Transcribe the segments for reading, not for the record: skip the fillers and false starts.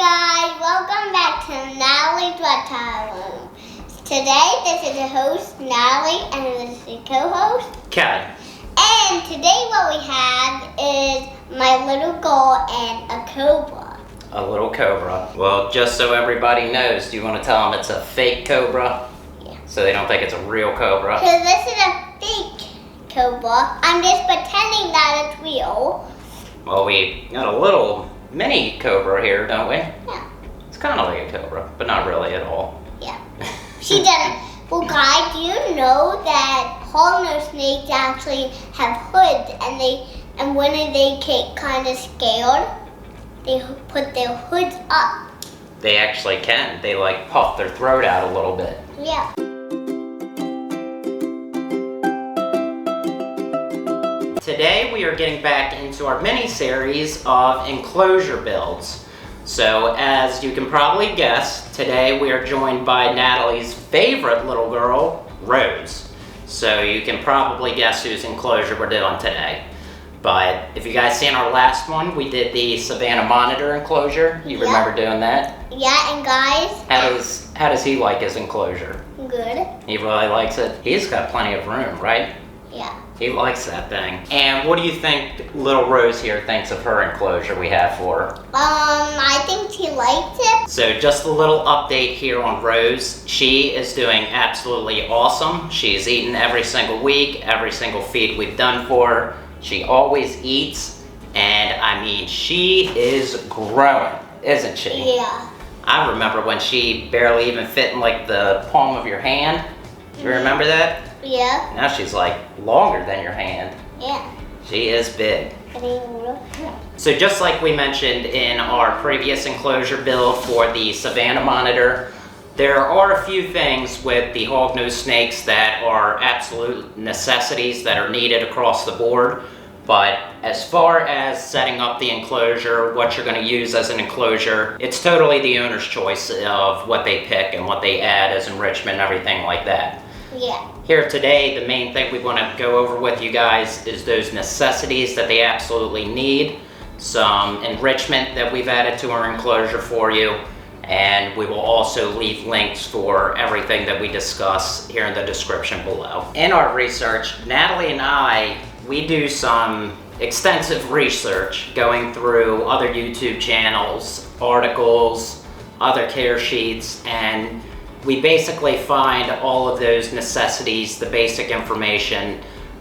guys, welcome back to Natalie's Reptile Room. Today, this is the host, Natalie, and this is the co-host, Kevin. And today what we have is my little girl and a cobra. A little cobra. Well, just so everybody knows, do you want to tell them it's a fake cobra? Yeah. So they don't think it's a real cobra? So this is a fake cobra. I'm just pretending that it's real. Well, we got a little mini cobra here, don't we? Yeah. It's kind of like a cobra, but not really at all. Yeah. She doesn't. Well, guys, do you know that hognose snakes actually have hoods, and when they get kind of scared, they put their hoods up. They actually can. They like puff their throat out a little bit. Yeah. Today we are getting back into our mini-series of enclosure builds. So as you can probably guess, today we are joined by Natalie's favorite little girl, Rose. So you can probably guess whose enclosure we're doing today. But if you guys seen our last one, we did the Savannah Monitor enclosure. You remember doing that? Yeah, and guys, How does he like his enclosure? good. He really likes it. He's got plenty of room, right? Yeah. He likes that thing. And what do you think little Rose here thinks of her enclosure we have for her? I think she liked it. So just a little update here on Rose. She is doing absolutely awesome. She's eaten every single week, every single feed we've done for her. She always eats, and I mean, she is growing, isn't she? Yeah. I remember when she barely even fit in like the palm of your hand. Do you remember that? Yeah. Now she's like longer than your hand. Yeah. She is big. Yeah. So just like we mentioned in our previous enclosure build for the Savannah Monitor, there are a few things with the hognose snakes that are absolute necessities that are needed across the board. But as far as setting up the enclosure, what you're going to use as an enclosure, it's totally the owner's choice of what they pick and what they add as enrichment and everything like that. Yeah. Here today, the main thing we want to go over with you guys is those necessities that they absolutely need, some enrichment that we've added to our enclosure for you, and we will also leave links for everything that we discuss here in the description below. In our research, Natalie and I, we do some extensive research going through other YouTube channels, articles, other care sheets, and we basically find all of those necessities, the basic information,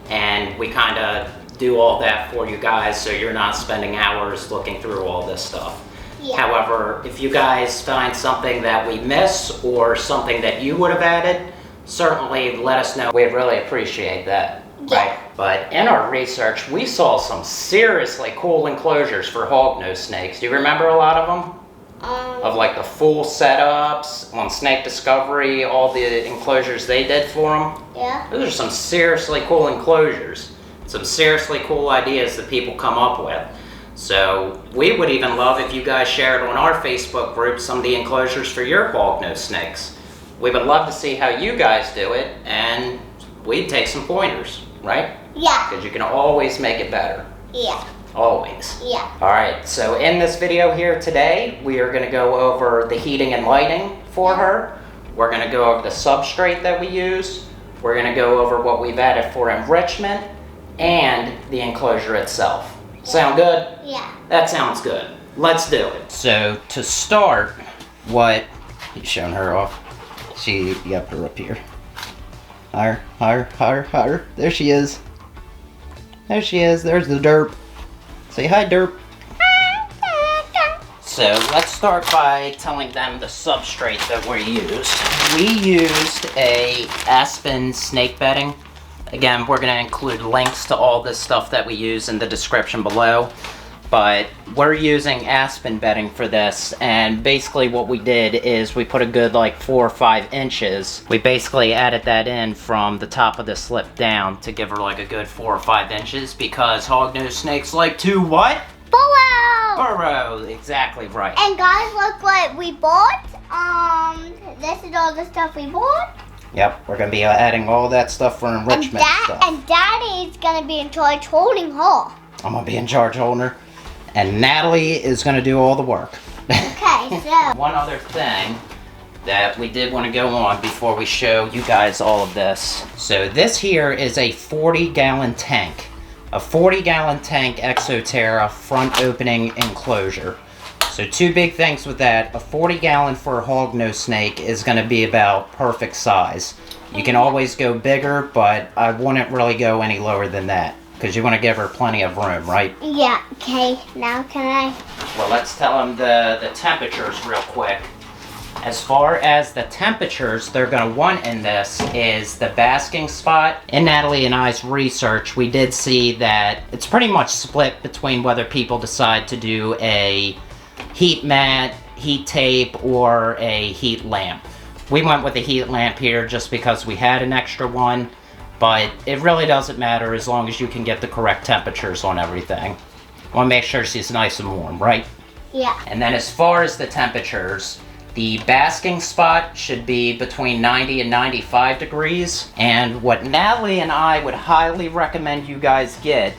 and we kind of do all that for you guys so you're not spending hours looking through all this stuff. Yeah. However, if you guys find something that we miss or something that you would have added, certainly let us know. We'd really appreciate that. Yeah. Right? But in our research, we saw some seriously cool enclosures for hognose snakes. Do you remember a lot of them? Of like the full setups on Snake Discovery, all the enclosures they did for them. Yeah. Those are some seriously cool enclosures. Some seriously cool ideas that people come up with. So we would even love if you guys shared on our Facebook group some of the enclosures for your hognose snakes. We would love to see how you guys do it, and we'd take some pointers, right? Yeah. Because you can always make it better. Yeah. Always. Yeah. Alright, so in this video here today, we are going to go over the heating and lighting for her. We're going to go over the substrate that we use. We're going to go over what we've added for enrichment and the enclosure itself. Sound good? Yeah. That sounds good. Let's do it. So to start, he's showing her off. You have her up here. Higher, higher, higher, higher. There she is. There she is. There's the derp. Say hi, derp. So let's start by telling them the substrate that we used. We used a aspen snake bedding. Again, we're going to include links to all this stuff that we use in the description below. But we're using aspen bedding for this, and basically what we did is we put a good like 4 or 5 inches. We basically added that in from the top of the slip down to give her like a good 4 or 5 inches, because hognose snakes like to what? Burrow! Burrow, exactly right. And guys, look what we bought. This is all the stuff we bought. Yep, we're going to be adding all that stuff for enrichment stuff. And Daddy's going to be in charge holding her. I'm going to be in charge holding her. And Natalie is going to do all the work. Okay. Okay, so. One other thing that we did want to go on before we show you guys all of this. So this here is a 40-gallon tank. A 40-gallon tank Exoterra front opening enclosure. So two big things with that. A 40-gallon for a hognose snake is going to be about perfect size. You can always go bigger, but I wouldn't really go any lower than that, because you want to give her plenty of room, right? Yeah, okay, now can I? Well, let's tell them the temperatures real quick. As far as the temperatures they're going to want in this is the basking spot. In Natalie and I's research, we did see that it's pretty much split between whether people decide to do a heat mat, heat tape, or a heat lamp. We went with the heat lamp here just because we had an extra one, but it really doesn't matter as long as you can get the correct temperatures on everything. Want to make sure she's nice and warm, right? Yeah. And then as far as the temperatures, the basking spot should be between 90 and 95 degrees. And what Natalie and I would highly recommend you guys get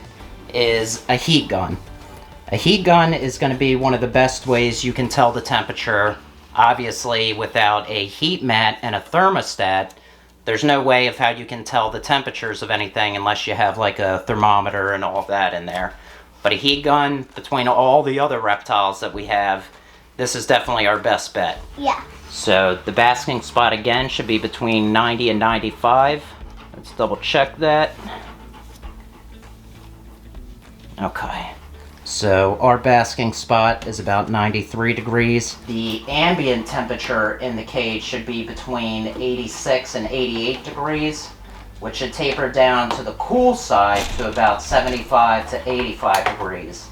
is a heat gun. A heat gun is going to be one of the best ways you can tell the temperature. Obviously, without a heat mat and a thermostat, there's no way of how you can tell the temperatures of anything unless you have like a thermometer and all of that in there. But a heat gun, between all the other reptiles that we have, this is definitely our best bet. Yeah. So the basking spot again should be between 90 and 95. Let's double check that. Okay. So our basking spot is about 93 degrees. The ambient temperature in the cage should be between 86 and 88 degrees, which should taper down to the cool side to about 75 to 85 degrees.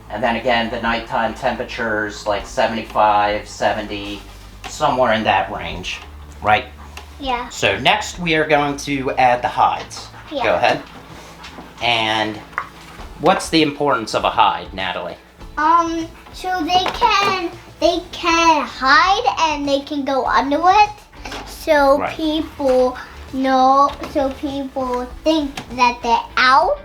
And then again, the nighttime temperatures like 75, 70, somewhere in that range, right? Yeah. So next we are going to add the hides. Yeah. Go ahead. And what's the importance of a hide, Natalie? So they can hide and they can go under it. So Right. people think that they're out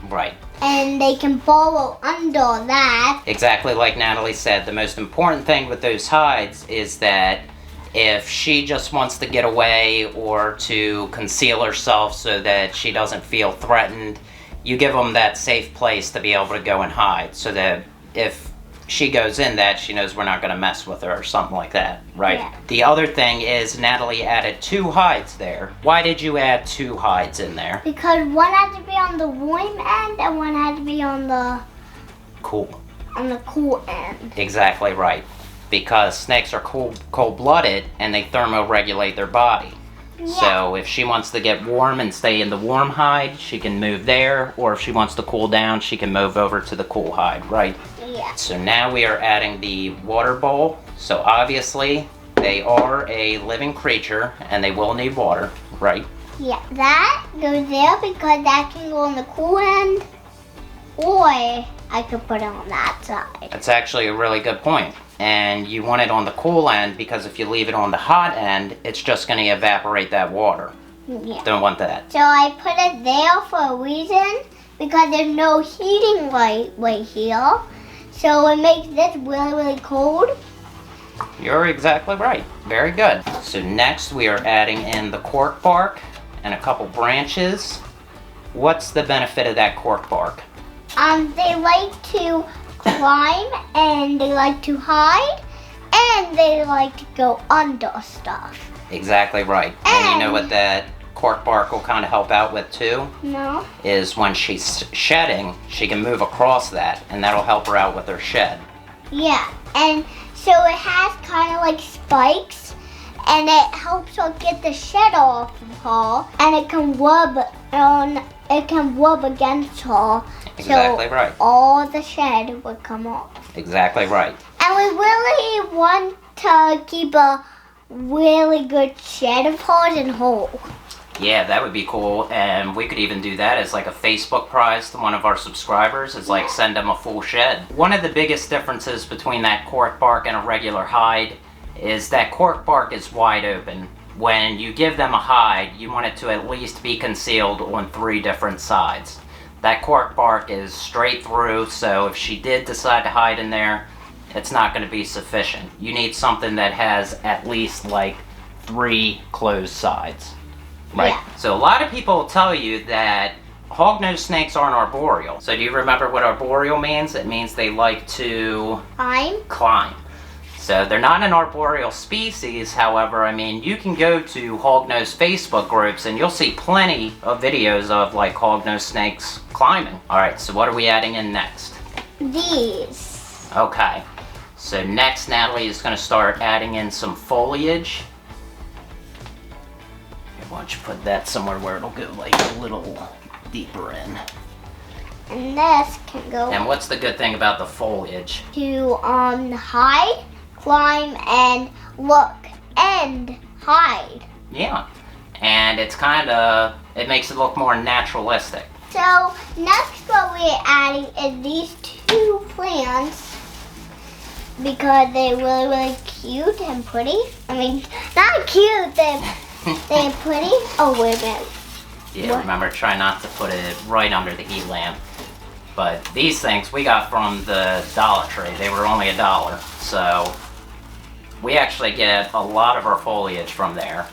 Right. and they can burrow under that. Exactly like Natalie said, the most important thing with those hides is that if she just wants to get away or to conceal herself so that she doesn't feel threatened, you give them that safe place to be able to go and hide, so that if she goes in that, she knows we're not going to mess with her or something like that, right? Yeah. The other thing is Natalie added 2 hides there. Why did you add 2 hides in there? Because one had to be on the warm end and one had to be on the Cool. cool end. Exactly right. Because snakes are cold-blooded and they thermoregulate their body. Yeah. So if she wants to get warm and stay in the warm hide, she can move there, or if she wants to cool down, she can move over to the cool hide, right? Yeah. So now we are adding the water bowl. So obviously they are a living creature and they will need water, right? Yeah. That goes there because that can go on the cool end, or I could put it on that side. That's actually a really good point. And you want it on the cool end because if you leave it on the hot end, it's just going to evaporate that water. Yeah. Don't want that. So I put it there for a reason, because there's no heating right here. So it makes this really, really cold. You're exactly right. Very good. So next we are adding in the cork bark and a couple branches. What's the benefit of that cork bark? They like to climb and they like to hide and they like to go under stuff. Exactly right. And you know what that cork bark will kind of help out with too? No. Is when she's shedding, she can move across that and that'll help her out with her shed. Yeah, and so it has kind of like spikes and it helps her get the shed off of her and it can rub against her. Exactly so right. All the shed would come off. Exactly right. And we really want to keep a really good shed of hers and whole. Yeah, that would be cool, and we could even do that as like a Facebook prize to one of our subscribers, is like send them a full shed. One of the biggest differences between that cork bark and a regular hide is that cork bark is wide open. When you give them a hide, you want it to at least be concealed on 3 different sides. That cork bark is straight through, so if she did decide to hide in there, it's not going to be sufficient. You need something that has at least like 3 closed sides, right? Yeah. So a lot of people will tell you that hognose snakes aren't arboreal. So do you remember what arboreal means? It means they like to climb. So they're not an arboreal species. However, I mean, you can go to hognose Facebook groups and you'll see plenty of videos of like hognose snakes climbing. All right, so what are we adding in next? These. Okay, so next Natalie is going to start adding in some foliage. Why don't you put that somewhere where it'll go like a little deeper in. And this can go And what's the good thing about the foliage? to hide, climb, and look, and hide. Yeah, and it's kind of, it makes it look more naturalistic. So next what we're adding is these 2 plants because they're really, really cute and pretty. I mean, not cute, they're pretty. Oh, wait a minute. Yeah, What? remember, try not to put it right under the heat lamp. But these things we got from the Dollar Tree. They were only $1, so we actually get a lot of our foliage from there.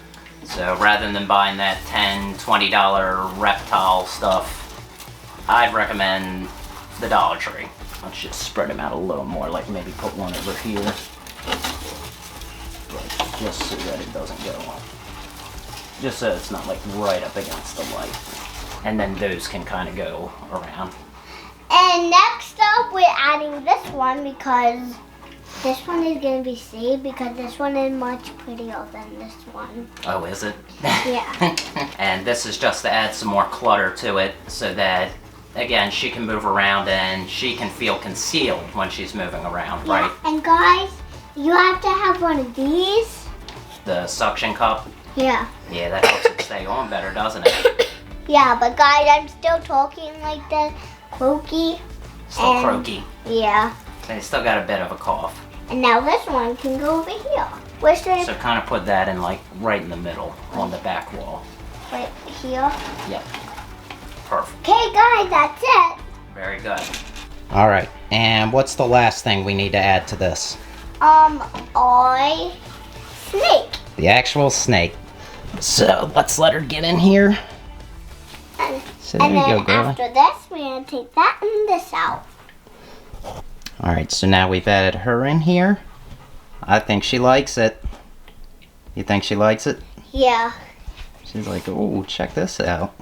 So rather than buying that $10, $20 reptile stuff, I'd recommend the Dollar Tree. Let's just spread them out a little more, like maybe put one over here. But just so that it doesn't go, just so it's not like right up against the light. And then those can kind of go around. And next up, we're adding this one because this one is going to be saved because this one is much prettier than this one. Oh, is it? Yeah. And this is just to add some more clutter to it so that, again, she can move around and she can feel concealed when she's moving around, right? And guys, you have to have one of these. The suction cup. Yeah. Yeah, that helps it stay on better, doesn't it? Yeah, but guys, I'm still talking like this. Croaky. Still And- croaky. Yeah. And it's still got a bit of a cough. And now this one can go over here. Where's the So kind of put that in like right in the middle on the back wall. right here? Yep. Perfect. Okay, guys, that's it. Very good. All right, and what's the last thing we need to add to this? I snake. The actual snake. So let's let her get in here. And, So there and you then go, girl. after this, we're gonna take that and this out. All right, so now we've added her in here. I think she likes it. You think she likes it? Yeah. She's like, oh, check this out.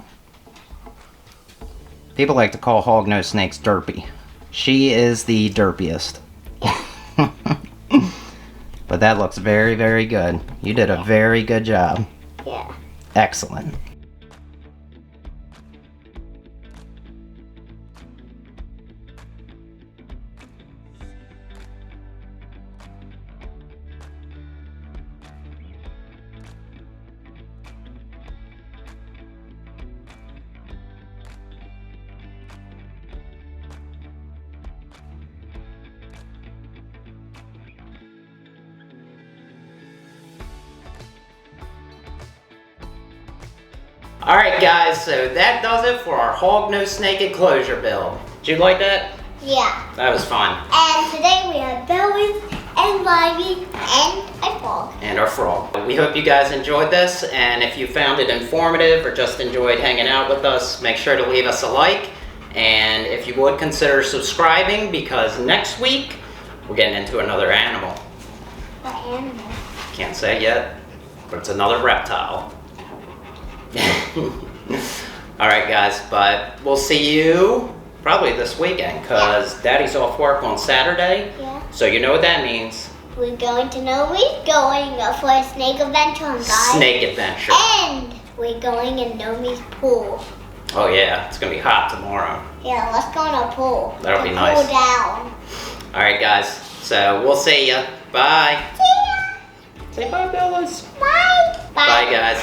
People like to call hognose snakes derpy. She is the derpiest. But that looks very, very good. You did a very good job. Yeah. Excellent. Alright guys, so that does it for our hognose snake enclosure build. Did you like that? Yeah. That was fun. And today we have Billy and Livy and a frog. And our frog. We hope you guys enjoyed this, and if you found it informative or just enjoyed hanging out with us, make sure to leave us a like. And if you would, consider subscribing, because next week we're getting into another animal. What animal? Can't say yet, but it's another reptile. Alright guys, but we'll see you probably this weekend, because Daddy's off work on Saturday. Yeah. So you know what that means. We're going to Nomi's going for a snake adventure, guys. Snake adventure. And we're going in Nomi's pool. Oh yeah, it's gonna be hot tomorrow. Yeah, let's go in a pool. That'll be And nice. Cool down. Alright guys, so we'll see ya. Bye. See ya. Say bye, Billis. Bye. Bye guys.